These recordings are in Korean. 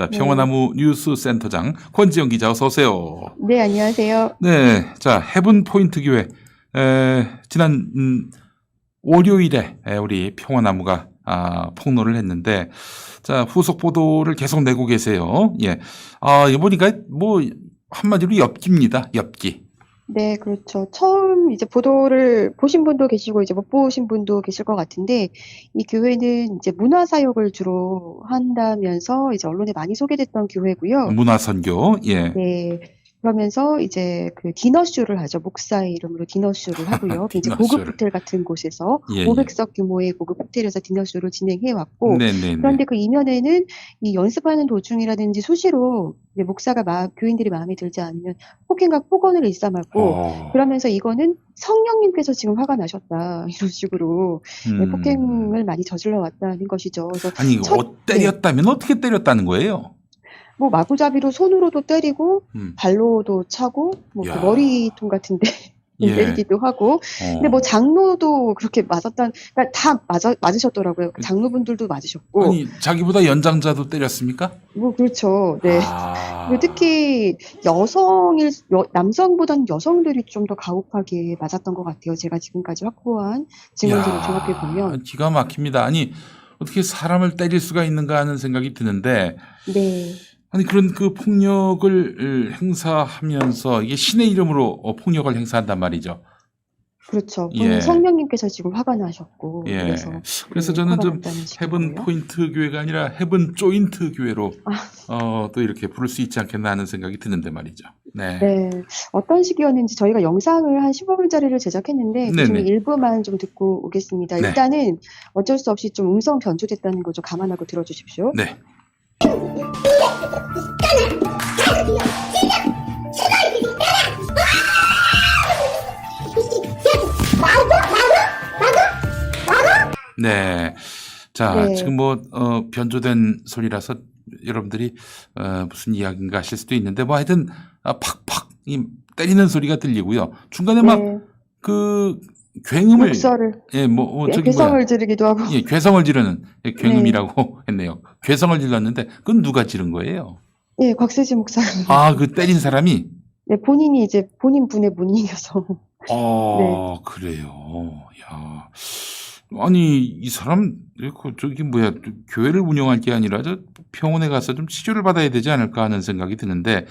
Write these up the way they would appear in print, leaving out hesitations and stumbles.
자, 네. 평화나무 뉴스센터장 권지영 기자 어서 오세요. 네, 안녕하세요. 네, 자, 헤븐 포인트 교회 지난 월요일에 우리 평화나무가 폭로를 했는데, 자, 후속 보도를 계속 내고 계세요. 예, 이거 보니까 뭐 한마디로 엽기입니다. 엽기. 네, 그렇죠. 처음 이제 보도를 보신 분도 계시고 이제 못 보신 분도 계실 것 같은데, 이 교회는 이제 문화사역을 주로 한다면서 이제 언론에 많이 소개됐던 교회고요. 문화선교. 예. 네. 그러면서 이제 그 디너쇼를 하죠. 목사의 이름으로 디너쇼를 하고요. 굉장히 고급 디너쇼를. 호텔 같은 곳에서 예, 500석 규모의 고급 호텔에서 디너쇼를 진행해 왔고, 네네네. 그런데 그 이면에는 이 연습하는 도중이라든지 수시로 이제 목사가 교인들이 마음에 들지 않으면 폭행과 폭언을 일삼았고, 그러면서 이거는 성령님께서 지금 화가 나셨다 이런 식으로 폭행을 많이 저질러 왔다는 것이죠. 그래서 아니, 때렸다면 어떻게 때렸다는 거예요? 뭐 마구잡이로 손으로도 때리고 발로도 차고 뭐 그 야. 머리통 같은데 예. 때리기도 하고. 근데 뭐 장로도 그렇게 그러니까 다 맞으셨더라고요. 그 장로분들도 맞으셨고. 아니, 자기보다 연장자도 때렸습니까? 뭐 그렇죠. 네. 아. 그리고 특히 남성보다는 여성들이 좀 더 가혹하게 맞았던 것 같아요. 제가 지금까지 확보한 증언들을 종합해 보면. 기가 막힙니다. 아니, 어떻게 사람을 때릴 수가 있는가 하는 생각이 드는데, 네. 아니, 그런 그 폭력을 행사하면서 이게 신의 이름으로 폭력을 행사한단 말이죠. 그렇죠. 예. 성령님께서 지금 화가 나셨고. 예. 그래서 저는 좀 헤븐 포인트 교회가 아니라 헤븐 조인트 교회로 또 이렇게 부를 수 있지 않겠나 하는 생각이 드는데 말이죠. 네. 네. 어떤 식이었는지 저희가 영상을 한 15분짜리를 제작했는데 그 중에 네네. 일부만 좀 듣고 오겠습니다. 네. 일단은 어쩔 수 없이 좀 음성 변조됐다는 거 좀 감안하고 들어주십시오. 네. 네. 자, 네. 지금 뭐 변조된 소리라서 여러분들이 무슨 이야기인가 하실 수도 있는데, 뭐 하여튼 팍팍 때리는 소리가 들리고요. 중간에 막 그 굉음을 목소를 괴성을 지르기도 하고. 예, 괴성을 지르는 굉음이라고 했네요. 괴성을 질렀는데 그건 누가 지른 거예요? 예, 곽세지 목사. 그 때린 사람이? 네, 본인이 이제 본인 분의 문의여서. 네. 그래요. 야. 아니, 이 사람, 교회를 운영할 게 아니라 병원에 가서 좀 치료를 받아야 되지 않을까 하는 생각이 드는데,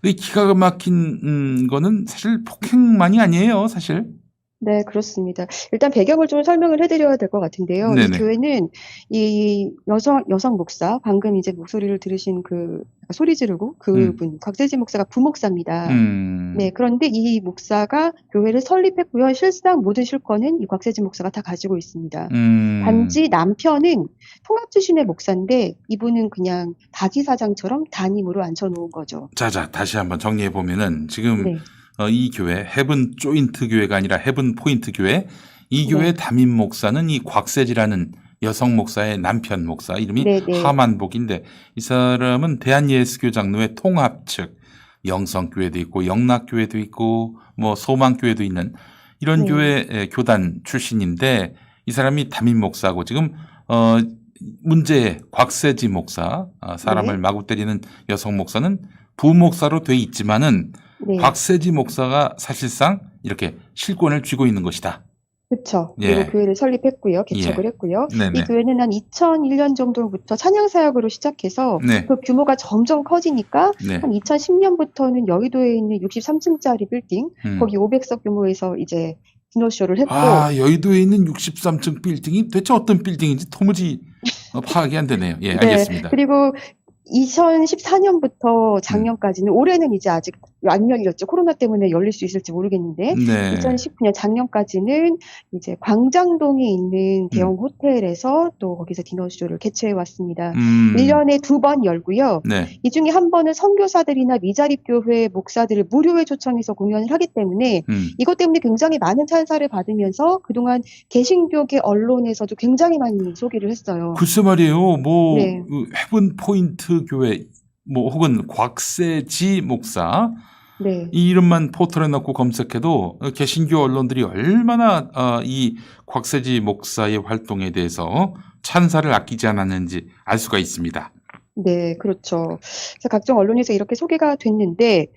이 기가 막힌 거는 사실 폭행만이 아니에요, 사실. 네, 그렇습니다. 일단 배경을 좀 설명을 해드려야 될 것 같은데요. 네네. 이 교회는 이 여성 목사, 방금 이제 목소리를 들으신 소리 지르고 그분, 곽세지 목사가 부목사입니다. 네, 그런데 이 목사가 교회를 설립했고요. 실상 모든 실권은 이 곽세지 목사가 다 가지고 있습니다. 단지 남편은 통합지신의 목사인데 이분은 그냥 바기사장처럼 담임으로 앉혀놓은 거죠. 자, 다시 한번 정리해 보면은 지금 네. 이 교회 헤븐 조인트 교회가 아니라 헤븐 포인트 교회, 이 교회 담임 목사는 이 곽세지라는 여성 목사의 남편 목사, 이름이 하만복인데, 이 사람은 대한예수교 장로회 통합 측, 영성교회도 있고 영락교회도 있고 뭐 소망교회도 있는 이런 교회 교단 출신인데, 이 사람이 담임 목사고 지금 문제의 곽세지 목사, 사람을 마구 때리는 여성 목사는 부목사로 돼 있지만은 곽세지 목사가 사실상 이렇게 실권을 쥐고 있는 것이다. 그렇죠. 그리고 교회를 설립했고요. 개척을 했고요. 네네. 이 교회는 한 2001년 정도부터 찬양 사역으로 시작해서 그 규모가 점점 커지니까 한 2010년부터는 여의도에 있는 63층짜리 빌딩, 거기 500석 규모에서 이제 디너쇼를 했고. 여의도에 있는 63층 빌딩이 대체 어떤 빌딩인지 도무지 파악이 안 되네요. 예, 알겠습니다. 그리고 2014년부터 작년까지는, 올해는 이제 아직 안 열렸죠. 코로나 때문에 열릴 수 있을지 모르겠는데, 2019년 작년까지는 이제 광장동에 있는 대형 호텔에서 또 거기서 디너쇼를 개최해 왔습니다. 1년에 2번 열고요. 이 중에 한 번은 선교사들이나 미자립교회 목사들을 무료에 초청해서 공연을 하기 때문에 이것 때문에 굉장히 많은 찬사를 받으면서 그동안 개신교계 언론에서도 굉장히 많이 소개를 했어요. 글쎄 말이에요. 헤븐 포인트 교회 혹은 곽세지 목사 이 이름만 포털에 넣고 검색해도 개신교 언론들이 얼마나 이 곽세지 목사의 활동에 대해서 찬사를 아끼지 않았는지 알 수가 있습니다. 네, 그렇죠. 그래서 각종 언론에서 이렇게 소개가 됐는데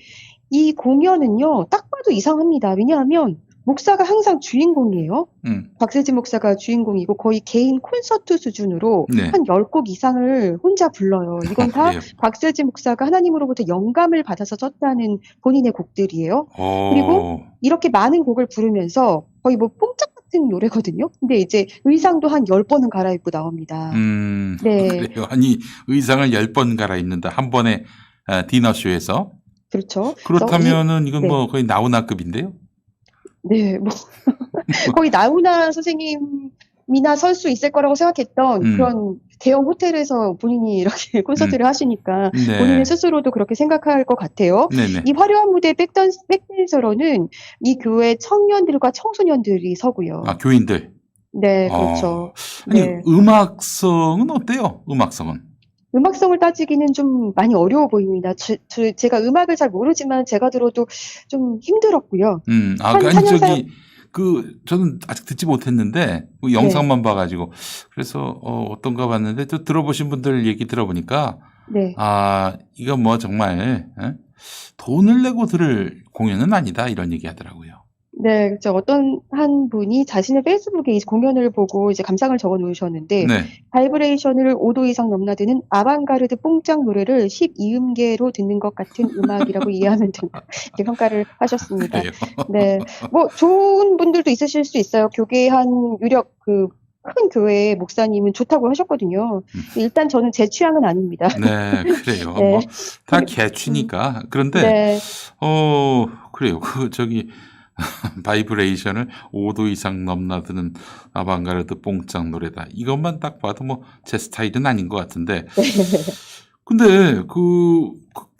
이 공연은요, 딱 봐도 이상합니다. 왜냐하면 목사가 항상 주인공이에요. 곽세진 목사가 주인공이고 거의 개인 콘서트 수준으로 네. 한 10곡 이상을 혼자 불러요. 이건 다 그래요? 곽세진 목사가 하나님으로부터 영감을 받아서 썼다는 본인의 곡들이에요. 그리고 이렇게 많은 곡을 부르면서 거의 뭐 뽕짝 같은 노래거든요. 근데 이제 의상도 한 10번은 갈아입고 나옵니다. 네. 그래요. 아니, 의상을 10번 갈아입는다. 한 번에 디너쇼에서. 그렇죠. 그렇다면은 이건 네. 뭐 거의 나훈아급인데요? 네, 뭐 거의 나훈아 선생님이나 설 수 있을 거라고 생각했던 그런 대형 호텔에서 본인이 이렇게 콘서트를 하시니까 네. 본인의 스스로도 그렇게 생각할 것 같아요. 네네. 이 화려한 무대의 백댄서로는 이 교회 청년들과 청소년들이 서고요. 아, 교인들. 네, 그렇죠. 아니, 네. 음악성은 어때요? 음악성은? 음악성을 따지기는 좀 많이 어려워 보입니다. 제가 음악을 잘 모르지만 제가 들어도 좀 힘들었고요. 저는 아직 듣지 못했는데, 그 영상만 봐가지고, 그래서, 어떤가 봤는데, 또 들어보신 분들 얘기 들어보니까, 네. 이거 뭐 정말, 돈을 내고 들을 공연은 아니다, 이런 얘기 하더라고요. 네, 그렇죠. 어떤 한 분이 자신의 페이스북에 이 공연을 보고 이제 감상을 적어 놓으셨는데, 네. 바이브레이션을 5도 이상 넘나드는 아방가르드 뽕짝 노래를 12음계로 듣는 것 같은 음악이라고 이해하면 된다. 이렇게 평가를 하셨습니다. 그래요? 네. 뭐, 좋은 분들도 있으실 수 있어요. 교계 한 유력 큰 교회의 목사님은 좋다고 하셨거든요. 일단 저는 제 취향은 아닙니다. 네, 그래요. 네. 뭐, 다 개취니까. 그런데, 네. 그래요. 바이브레이션을 5도 이상 넘나드는 아방가르드 뽕짝 노래다. 이것만 딱 봐도 뭐 제 스타일은 아닌 것 같은데. 근데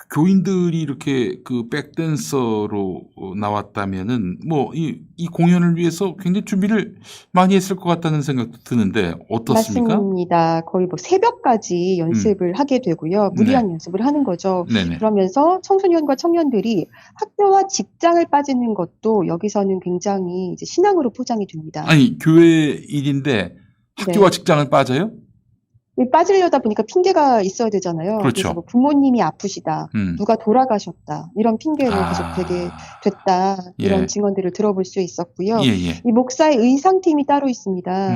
교인들이 이렇게 백댄서로 나왔다면은 뭐 이 공연을 위해서 굉장히 준비를 많이 했을 것 같다는 생각도 드는데 어떻습니까? 맞습니다. 거의 뭐 새벽까지 연습을 하게 되고요. 무리한 연습을 하는 거죠. 네네. 그러면서 청소년과 청년들이 학교와 직장을 빠지는 것도 여기서는 굉장히 이제 신앙으로 포장이 됩니다. 아니, 교회 일인데 학교와 직장을 빠져요? 빠지려다 보니까 핑계가 있어야 되잖아요. 그렇죠. 그래서 뭐 부모님이 아프시다, 누가 돌아가셨다, 이런 핑계로 계속 되게 됐다, 이런 증언들을 들어볼 수 있었고요. 이 목사의 의상팀이 따로 있습니다.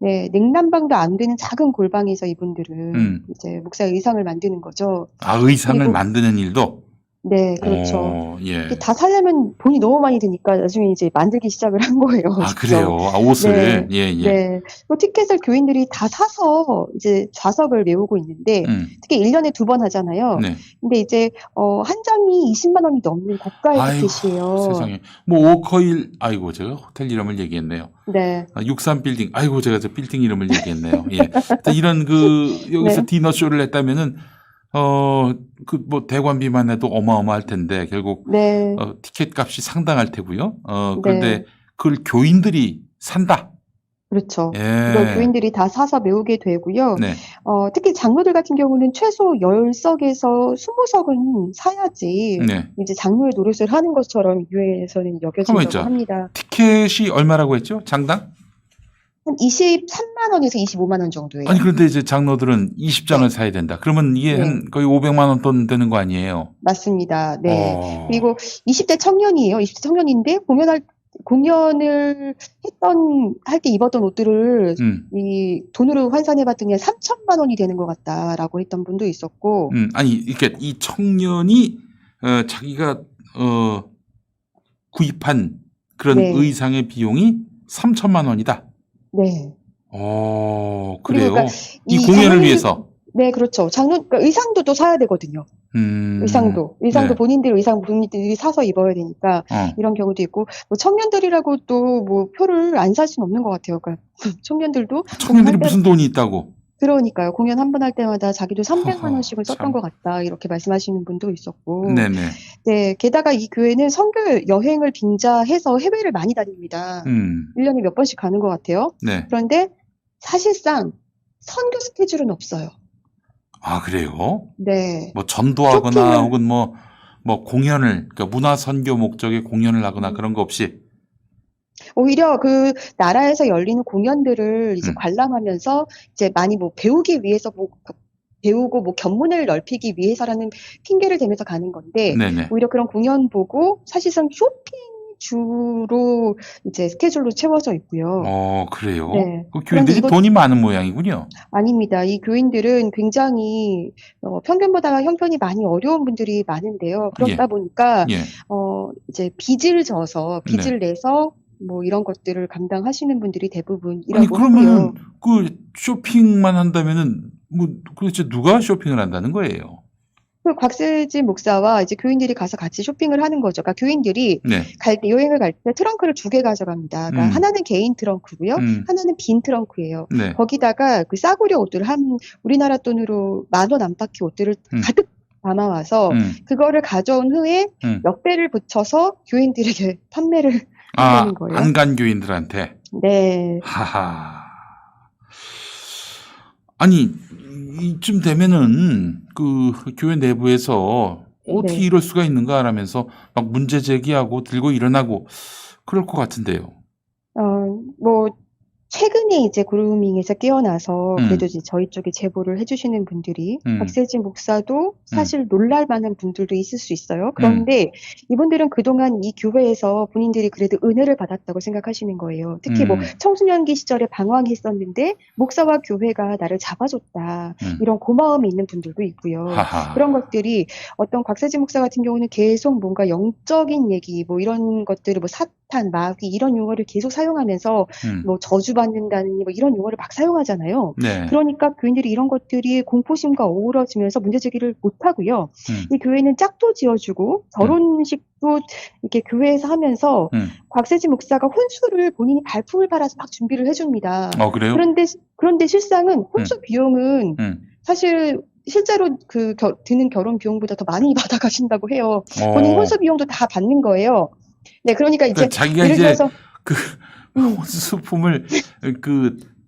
네, 냉난방도 안 되는 작은 골방에서 이분들은 이제 목사의 의상을 만드는 거죠. 의상을 만드는 일도? 네, 그렇죠. 다 사려면 돈이 너무 많이 드니까 나중에 이제 만들기 시작을 한 거예요. 그래요? 옷을? 네. 또 티켓을 교인들이 다 사서 이제 좌석을 메우고 있는데, 특히 1년에 2번 하잖아요. 네. 근데 이제, 한 장이 20만 원이 넘는 고가의 티켓이에요. 세상에. 뭐, 오커일, 제가 호텔 이름을 얘기했네요. 네. 63 빌딩, 제가 저 빌딩 이름을 얘기했네요. 이런 여기서 디너쇼를 했다면은, 뭐 대관비만 해도 어마어마할 텐데, 결국, 티켓 값이 상당할 테고요. 그런데 그걸 교인들이 산다. 그렇죠. 이걸 교인들이 다 사서 메우게 되고요. 네. 특히 장로들 같은 경우는 최소 10석에서 20석은 사야지 이제 장로의 노릇을 하는 것처럼 교회에서는 여겨진다고 합니다. 티켓이 얼마라고 했죠? 장당? 한 23만 원에서 25만 원 정도예요. 아니, 그런데 이제 장로들은 20장을 사야 된다. 그러면 이게 한 거의 500만 원 돈 되는 거 아니에요? 맞습니다. 네. 그리고 20대 청년이에요. 20대 청년인데 공연을 할 때 입었던 옷들을 이 돈으로 환산해 봤더니 3천만 원이 되는 것 같다라고 했던 분도 있었고. 아니, 이렇게 이 청년이 자기가 구입한 그런 의상의 비용이 3천만 원이다. 네. 그래요. 그러니까 이 공연을 위해서. 네, 그렇죠. 그러니까 의상도 또 사야 되거든요. 의상도 본인들이 사서 입어야 되니까 이런 경우도 있고, 뭐 청년들이라고 또 뭐 표를 안 살 수는 없는 것 같아요. 그러니까 청년들이 무슨 돈이 있다고? 그러니까요. 공연 한 번 할 때마다 자기도 300만 원씩을 썼던 것 같다, 이렇게 말씀하시는 분도 있었고. 네네. 네, 게다가 이 교회는 선교 여행을 빙자해서 해외를 많이 다닙니다. 1년에 몇 번씩 가는 것 같아요. 네. 그런데 사실상 선교 스케줄은 없어요. 그래요? 네. 뭐 전도하거나 혹은 뭐 공연을, 그러니까 문화 선교 목적의 공연을 하거나 그런 거 없이. 오히려 그 나라에서 열리는 공연들을 이제 관람하면서 이제 많이 뭐 배우기 위해서 뭐 배우고 뭐 견문을 넓히기 위해서라는 핑계를 대면서 가는 건데 네네. 오히려 그런 공연 보고 사실상 쇼핑 주로 이제 스케줄로 채워져 있고요. 그래요? 네. 그 그런데 교인들이 돈이 많은 모양이군요. 아닙니다. 이 교인들은 굉장히 평균보다 형편이 많이 어려운 분들이 많은데요. 예, 그렇다 보니까 예. 이제 빚을 져서 네. 빚을 내서 뭐 이런 것들을 감당하시는 분들이 아니, 대부분이라고 그러면은 하고요. 그 쇼핑만 한다면은 뭐 도대체 누가 쇼핑을 한다는 거예요? 그 곽세진 목사와 이제 교인들이 가서 같이 쇼핑을 하는 거죠. 그러니까 교인들이 네. 여행을 갈 때 트렁크를 2개 가져갑니다. 그러니까 하나는 개인 트렁크고요. 하나는 빈 트렁크예요. 네. 거기다가 그 싸구려 옷들 우리나라 돈으로 10,000원 안팎의 옷들을 가득 담아와서 그거를 가져온 후에 몇 배를 붙여서 교인들에게 판매를 한다는 거예요. 안 간 교인들한테. 네. 하하. 아니, 이쯤 되면은 그 교회 내부에서 어떻게 네. 이럴 수가 있는가라면서 막 문제 제기하고 들고 일어나고 그럴 것 같은데요. 뭐 최근에 이제 그루밍에서 깨어나서 그래도 이제 저희 쪽에 제보를 해주시는 분들이 박세진 목사도 사실 놀랄 만한 분들도 있을 수 있어요. 그런데 이분들은 그동안 이 교회에서 본인들이 그래도 은혜를 받았다고 생각하시는 거예요. 특히 뭐 청소년기 시절에 방황했었는데 목사와 교회가 나를 잡아줬다. 이런 고마움이 있는 분들도 있고요. 하하. 그런 것들이 어떤 곽세진 목사 같은 경우는 계속 뭔가 영적인 얘기 뭐 이런 것들을 뭐 사탄, 마귀 이런 용어를 계속 사용하면서 뭐 저주받는다느니 뭐 이런 용어를 막 사용하잖아요. 네. 그러니까 교인들이 이런 것들이 공포심과 어우러지면서 문제 제기를 못 하고요. 이 교회는 짝도 지어주고 결혼식도 이렇게 교회에서 하면서 곽세진 목사가 혼수를 본인이 발품을 팔아서 막 준비를 해줍니다. 그래요? 그런데 실상은 혼수 비용은 사실 실제로 드는 결혼 비용보다 더 많이 받아가신다고 해요. 본인 혼수 비용도 다 받는 거예요. 네, 그러니까 이제 자기가 예를 이제 들어서 그 혼수품을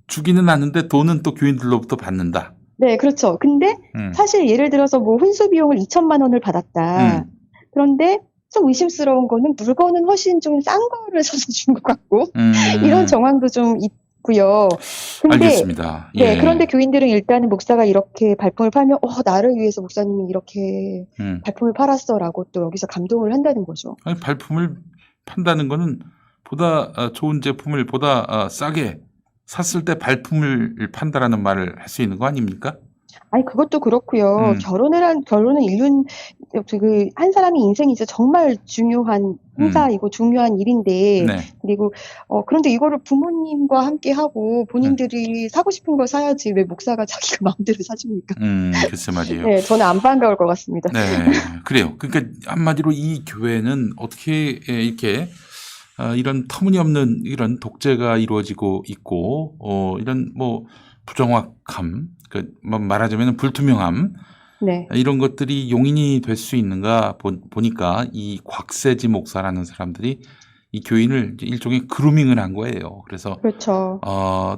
주기는 하는데 돈은 또 교인들로부터 받는다. 네, 그렇죠. 근데 사실 예를 들어서 뭐 혼수 비용을 2천만 원을 받았다. 그런데 좀 의심스러운 거는 물건은 훨씬 좀 싼 거를 사서 준 것 같고 이런 정황도 좀 있고요. 근데 알겠습니다. 네, 예. 그런데 교인들은 일단은 목사가 이렇게 발품을 팔면 나를 위해서 목사님이 이렇게 발품을 팔았어라고 또 여기서 감동을 한다는 거죠. 아니, 발품을 판다는 거는 보다 좋은 제품을 보다 싸게 샀을 때 발품을 판다라는 말을 할 수 있는 거 아닙니까? 아니, 그것도 그렇고요. 결혼은 한 사람의 인생이 진짜 정말 중요한 행사이고 중요한 일인데, 네. 그리고, 그런데 이거를 부모님과 함께 하고 본인들이 사고 싶은 걸 사야지 왜 목사가 자기가 마음대로 사줍니까? 글쎄 말이에요. 네, 저는 안 반가울 것 같습니다. 네, 그래요. 그러니까 한마디로 이 교회는 어떻게 이렇게 이런 터무니없는 이런 독재가 이루어지고 있고, 이런 뭐 부정확함, 말하자면 불투명함, 네. 이런 것들이 용인이 될 수 있는가 보니까 이 곽세지 목사라는 사람들이 이 교인을 일종의 그루밍을 한 거예요. 그래서 그렇죠.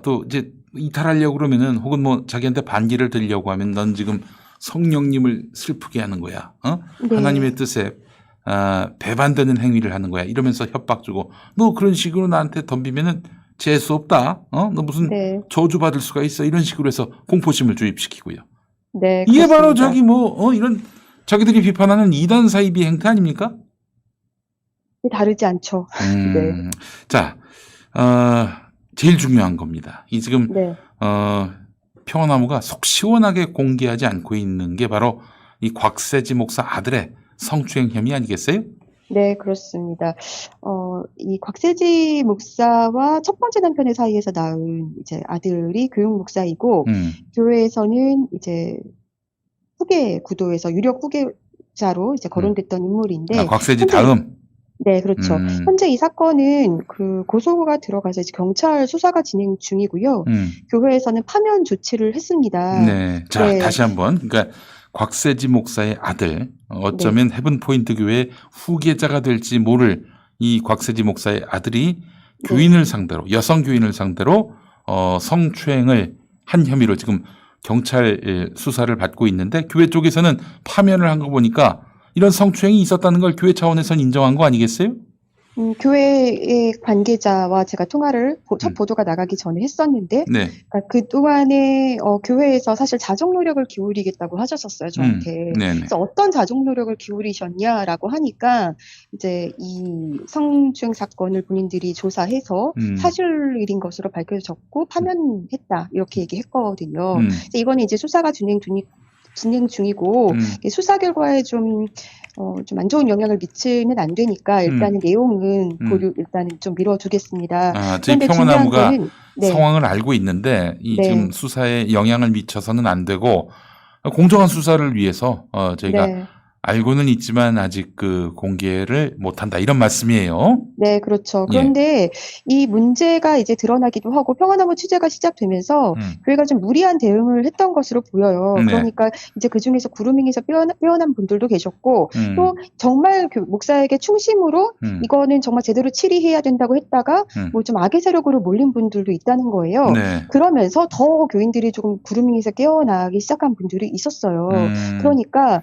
또 이제 이탈하려고 그러면은 혹은 뭐 자기한테 반기를 들려고 하면 넌 지금 성령님을 슬프게 하는 거야. 네. 하나님의 뜻에 배반되는 행위를 하는 거야. 이러면서 협박 주고 너 그런 식으로 나한테 덤비면은 재수 없다. 너 무슨 네. 저주받을 수가 있어. 이런 식으로 해서 공포심을 주입시키고요. 네, 이게 그렇습니다. 바로 저기 이런 자기들이 비판하는 이단 사이비 행태 아닙니까? 다르지 않죠. 네. 자, 제일 중요한 겁니다. 이 지금 네. 평화나무가 속 시원하게 공개하지 않고 있는 게 바로 이 곽세지 목사 아들의 성추행 혐의 아니겠어요? 네, 그렇습니다. 이 곽세지 목사와 첫 번째 남편의 사이에서 낳은 이제 아들이 교육 목사이고, 교회에서는 이제 후계 구도에서 유력 후계자로 이제 거론됐던 인물인데. 곽세지 다음? 네, 그렇죠. 현재 이 사건은 고소가 들어가서 이제 경찰 수사가 진행 중이고요. 교회에서는 파면 조치를 했습니다. 네. 자, 네. 다시 한번. 그러니까 곽세지 목사의 아들, 어쩌면 헤븐포인트 교회의 후계자가 될지 모를 이 곽세지 목사의 아들이 교인을 상대로, 여성 교인을 상대로 성추행을 한 혐의로 지금 경찰 수사를 받고 있는데 교회 쪽에서는 파면을 한 거 보니까 이런 성추행이 있었다는 걸 교회 차원에서는 인정한 거 아니겠어요? 교회의 관계자와 제가 통화를 첫 보도가 나가기 전에 했었는데, 네. 그러니까 그동안에 교회에서 사실 자정 노력을 기울이겠다고 하셨었어요, 저한테. 그래서 어떤 자정 노력을 기울이셨냐라고 하니까 이제 이 성추행 사건을 본인들이 조사해서 사실일인 것으로 밝혀졌고 파면했다 이렇게 얘기했거든요. 그래서 이거는 이제 수사가 진행 중이고 수사 결과에 좀 안 좋은 영향을 미치면 안 되니까 일단은 내용은 일단은 좀 미뤄두겠습니다. 저희 그런데 평화나무가 중요한 거는 상황을 알고 있는데 네. 지금 수사에 영향을 미쳐서는 안 되고 공정한 수사를 위해서 저희가 네. 알고는 있지만 아직 그 공개를 못한다 이런 말씀이에요. 네, 그렇죠. 그런데 이 문제가 이제 드러나기도 하고 평화나무 취재가 시작되면서 교회가 좀 무리한 대응을 했던 것으로 보여요. 그러니까 이제 그 중에서 그루밍에서 빼어난 분들도 계셨고 또 정말 목사에게 충심으로 이거는 정말 제대로 치리해야 된다고 했다가 뭐 좀 악의 세력으로 몰린 분들도 있다는 거예요. 네. 그러면서 더 교인들이 조금 그루밍에서 깨어나기 시작한 분들이 있었어요. 그러니까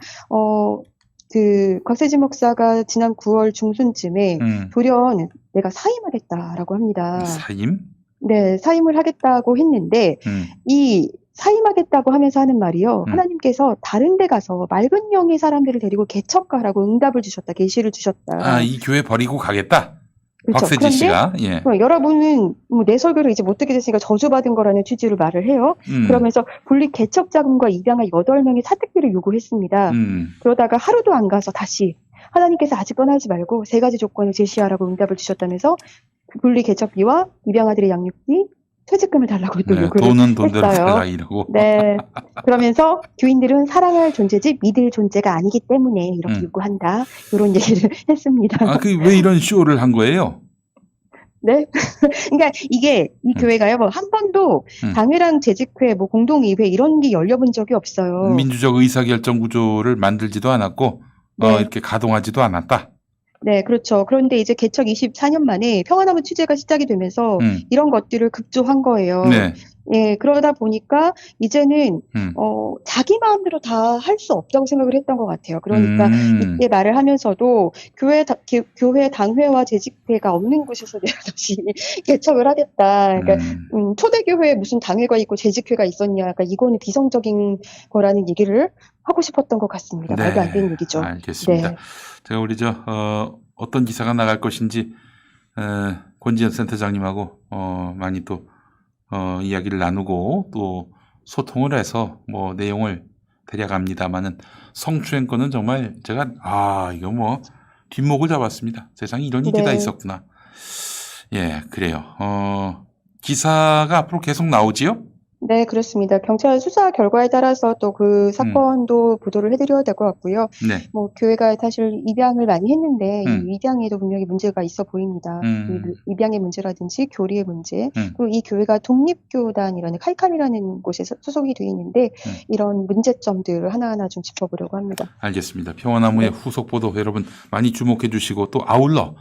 곽세지 목사가 지난 9월 중순쯤에 돌연 내가 사임하겠다라고 합니다. 사임? 네, 사임을 하겠다고 했는데 이 사임하겠다고 하면서 하는 말이요. 하나님께서 다른 데 가서 맑은 영의 사람들을 데리고 개척가라고 응답을 주셨다. 계시를 주셨다. 이 교회 버리고 가겠다? 그렇죠. 곽세지 씨가. 예. 여러분은 내 설교를 이제 못 듣게 됐으니까 저주받은 거라는 취지로 말을 해요. 그러면서 분리 개척 자금과 입양할 8명의 사택비를 요구했습니다. 그러다가 하루도 안 가서 다시 하나님께서 아직 떠나지 말고 3가지 조건을 제시하라고 응답을 주셨다면서 분리 개척비와 입양아들의 양육비, 퇴직금을 달라고 또 요구를 돈은 돈대로 했어요. 달라 이러고. 네. 그러면서 교인들은 사랑할 존재지 믿을 존재가 아니기 때문에 이렇게 요구한다. 이런 얘기를 했습니다. 왜 이런 쇼를 한 거예요? 네. 그러니까 이게 이 교회가요. 한 번도 당회랑 재직회, 공동의회 이런 게 열려본 적이 없어요. 민주적 의사결정 구조를 만들지도 않았고 이렇게 가동하지도 않았다. 네, 그렇죠. 그런데 이제 개척 24년 만에 평화나무 취재가 시작이 되면서 이런 것들을 급조한 거예요. 네. 예, 그러다 보니까 이제는 자기 마음대로 다 할 수 없다고 생각을 했던 것 같아요. 그러니까 이때 말을 하면서도 교회 당회와 재직회가 없는 곳에서 내가 다시 개척을 하겠다. 그러니까 초대교회에 무슨 당회가 있고 재직회가 있었냐. 그러니까 이거는 비성적인 거라는 얘기를 하고 싶었던 것 같습니다. 네, 말도 안 되는 얘기죠. 알겠습니다. 네. 제가 우리 어떤 기사가 나갈 것인지 권지현 센터장님하고 많이 또 이야기를 나누고 또 소통을 해서 내용을 대략 압니다만은 성추행 건은 정말 제가 이거 뒷목을 잡았습니다. 세상에 이런 일이 다 있었구나. 예, 그래요. 기사가 앞으로 계속 나오지요? 네, 그렇습니다. 경찰 수사 결과에 따라서 또 그 사건도 보도를 해드려야 될 것 같고요. 네. 교회가 사실 입양을 많이 했는데 이 입양에도 분명히 문제가 있어 보입니다. 입양의 문제라든지 교리의 문제, 그리고 이 교회가 독립교단이라는 칼칼이라는 곳에 소속이 되어 있는데 이런 문제점들을 하나하나 좀 짚어보려고 합니다. 알겠습니다. 평화나무의 후속 보도 여러분 많이 주목해 주시고 또 아울러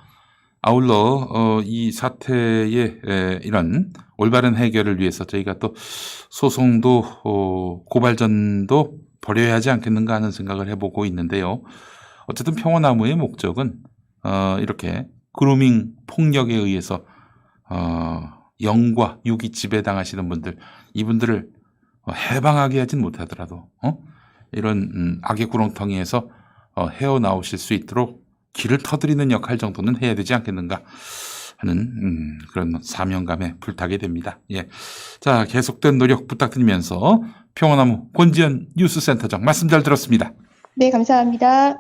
이 사태의 이런 올바른 해결을 위해서 저희가 또 소송도 고발전도 벌여야 하지 않겠는가 하는 생각을 해보고 있는데요. 어쨌든 평화나무의 목적은 이렇게 그루밍 폭력에 의해서 영과 육이 지배당하시는 분들, 이분들을 해방하게 하진 못하더라도 이런 악의 구렁텅이에서 헤어나오실 수 있도록 길을 터뜨리는 역할 정도는 해야 되지 않겠는가 하는 그런 사명감에 불타게 됩니다. 예. 자, 계속된 노력 부탁드리면서 평화나무 권지현 뉴스센터장 말씀 잘 들었습니다. 네, 감사합니다.